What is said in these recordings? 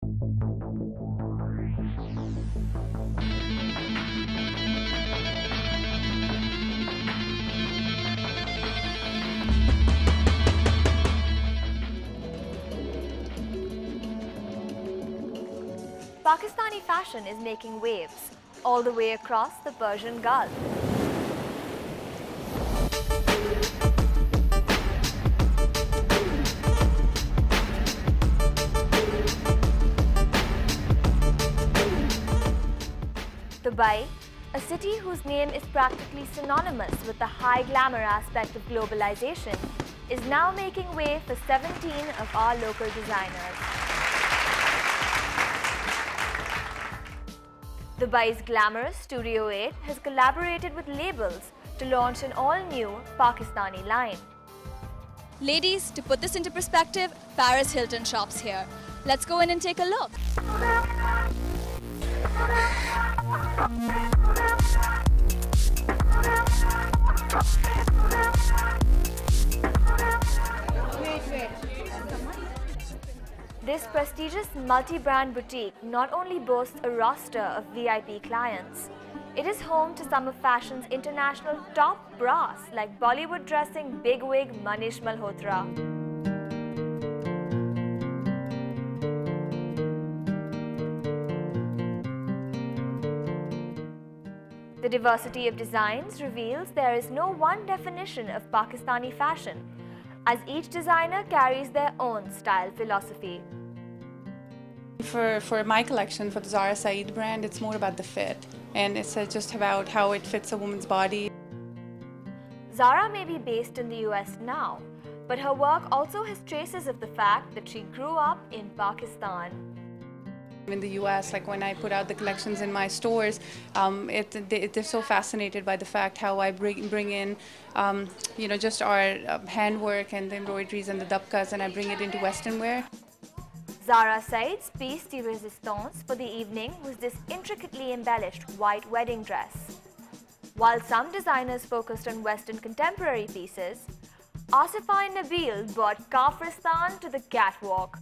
Pakistani fashion is making waves all the way across the Persian Gulf. Dubai, a city whose name is practically synonymous with the high glamour aspect of globalization, is now making way for 17 of our local designers. Dubai's glamorous Studio 8 has collaborated with labels to launch an all-new Pakistani line. Ladies, to put this into perspective, Paris Hilton shops here. Let's go in and take a look. This prestigious multi-brand boutique not only boasts a roster of VIP clients, it is home to some of fashion's international top brass like Bollywood dressing bigwig Manish Malhotra. The diversity of designs reveals there is no one definition of Pakistani fashion, as each designer carries their own style philosophy. For my collection, for the ZARA Saeed brand, it's more about the fit, and it's just about how it fits a woman's body. ZARA may be based in the US now, but her work also has traces of the fact that she grew up in Pakistan. In the US, like when I put out the collections in my stores, they're so fascinated by the fact how I bring in, just our handwork and the embroideries and the dabkas, and I bring it into Western wear. ZARA Saeed's piece de resistance for the evening was this intricately embellished white wedding dress. While some designers focused on Western contemporary pieces, Asifa and Nabil brought Kafristan to the catwalk.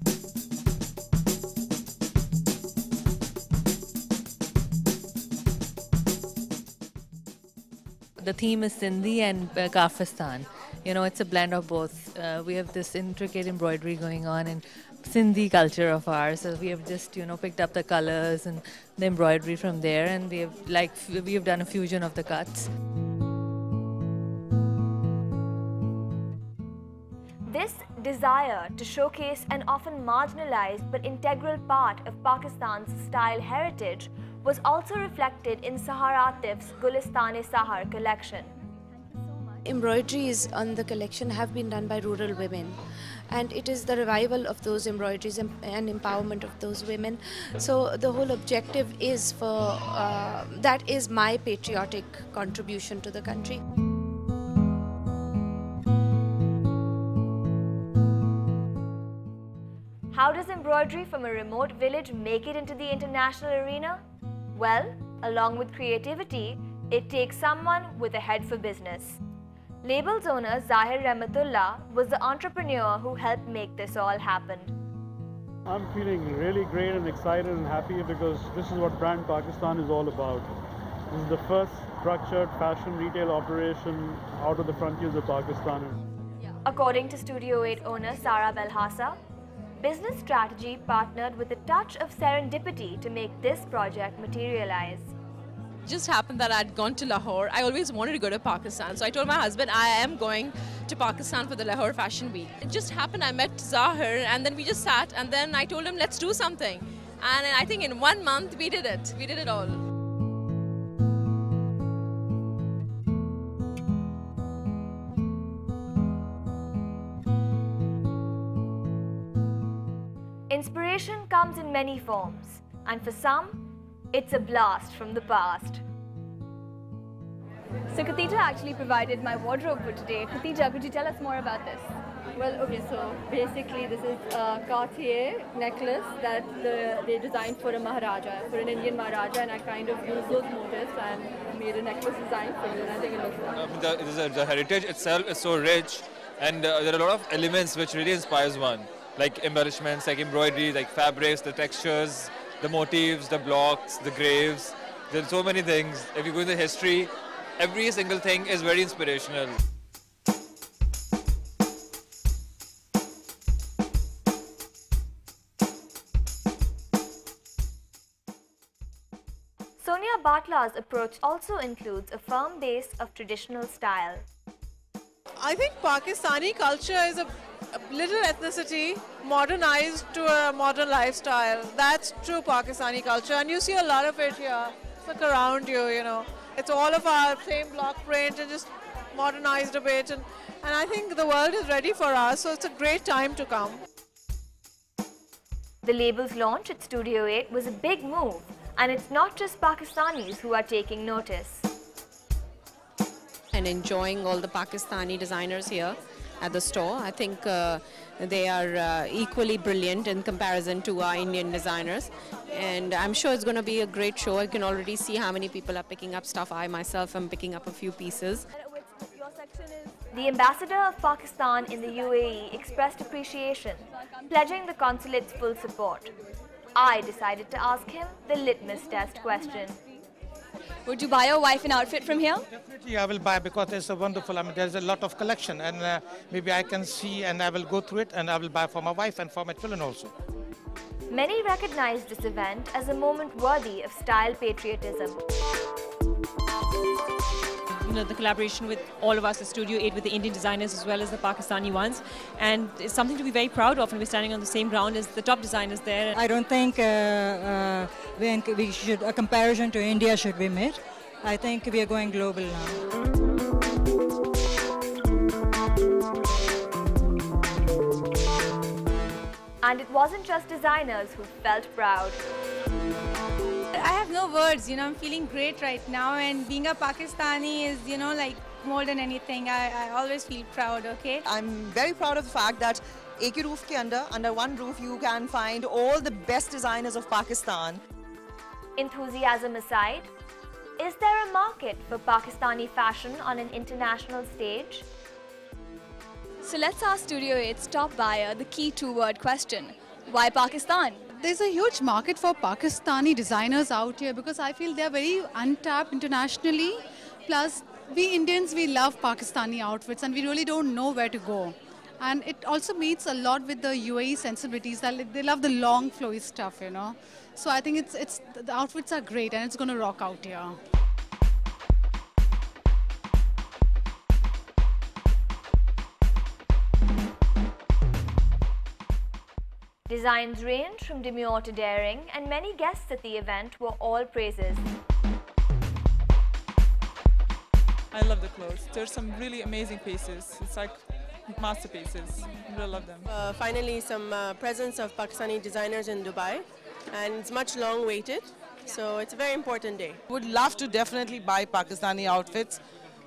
The theme is Sindhi and Kafristan. You know, it's a blend of both. We have this intricate embroidery going on in Sindhi culture of ours. So we have just, picked up the colors and the embroidery from there, and we have done a fusion of the cuts. This desire to showcase an often marginalized but integral part of Pakistan's style heritage was also reflected in Sahar Atif's Gulistane-e-Sahar collection. Embroideries on the collection have been done by rural women, and it is the revival of those embroideries and empowerment of those women. So the whole objective is that is my patriotic contribution to the country. How does embroidery from a remote village make it into the international arena? Well, along with creativity, it takes someone with a head for business. Label's owner Zahir Rahmatullah was the entrepreneur who helped make this all happen. I'm feeling really great and excited and happy because this is what Brand Pakistan is all about. This is the first structured fashion retail operation out of the frontiers of Pakistan. According to Studio 8 owner Sara Belhassa, business strategy partnered with a touch of serendipity to make this project materialize. It just happened that I'd gone to Lahore. I always wanted to go to Pakistan, so I told my husband I am going to Pakistan for the Lahore Fashion Week. It just happened I met Zahir, and then we just sat, and then I told him let's do something. And I think in 1 month we did it. We did it all. Inspiration comes in many forms, and for some, it's a blast from the past. So KHADIJAH actually provided my wardrobe for today. KHADIJAH, could you tell us more about this? Well, okay, so basically this is a Cartier necklace that they designed for a Maharaja, for an Indian Maharaja, and I kind of used those motifs and made a necklace design for you, and I think it looks good. The heritage itself is so rich, and there are a lot of elements which really inspires one. like embellishments, like embroidery, like fabrics, the textures, the motifs, the blocks, the graves. There's so many things. If you go into history, every single thing is very inspirational. Sonya Battla's approach also includes a firm base of traditional style. I think Pakistani culture is a little ethnicity modernized to a modern lifestyle. That's true Pakistani culture, and you see a lot of it here. Look around you, you know. It's all of our same block print and just modernized a bit. And I think the world is ready for us, so it's a great time to come. The label's launch at Studio 8 was a big move, and it's not just Pakistanis who are taking notice. And enjoying all the Pakistani designers here at the store. I think they are equally brilliant in comparison to our Indian designers. And I'm sure it's going to be a great show. I can already see how many people are picking up stuff. I myself am picking up a few pieces. The ambassador of Pakistan in the UAE expressed appreciation, pledging the consulate's full support. I decided to ask him the litmus test question. Would you buy your wife an outfit from here? Definitely I will buy, because it's a wonderful, I mean, there's a lot of collection, and maybe I can see and I will go through it, and I will buy for my wife and for my children also. Many recognized this event as a moment worthy of style patriotism. You know, the collaboration with all of us at Studio 8 with the Indian designers as well as the Pakistani ones, and it's something to be very proud of, and we're standing on the same ground as the top designers there. I don't think we should, a comparison to India should be made. I think we are going global now. And it wasn't just designers who felt proud. I have no words, you know, I'm feeling great right now, and being a Pakistani is, you know, like more than anything. I always feel proud, okay? I'm very proud of the fact that एक ही roof के under one roof, you can find all the best designers of Pakistan. Enthusiasm aside, is there a market for Pakistani fashion on an international stage? So let's ask Studio 8's top buyer the key two-word question. Why Pakistan? There's a huge market for Pakistani designers out here, because I feel they're very untapped internationally. Plus, we Indians, we love Pakistani outfits and we really don't know where to go. And it also meets a lot with the UAE sensibilities. They love the long flowy stuff, you know. So I think the outfits are great and it's going to rock out here. Designs range from demure to daring, and many guests at the event were all praises. I love the clothes. There's some really amazing pieces. It's like masterpieces. I really love them. Finally, some presence of Pakistani designers in Dubai, and it's much long waited. So it's a very important day. Would love to definitely buy Pakistani outfits,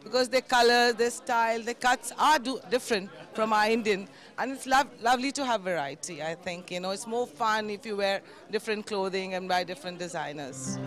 because their colors, their style, their cuts are different from our Indian. And it's lovely to have variety, I think. You know, it's more fun if you wear different clothing and buy different designers.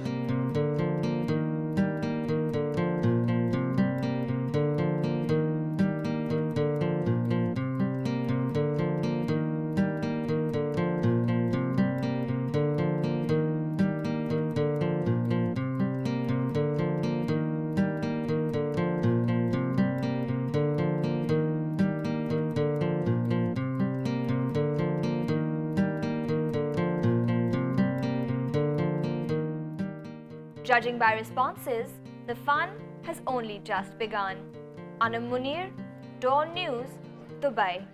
Judging by responses, the fun has only just begun. Anam Munir, Dawn News, Dubai.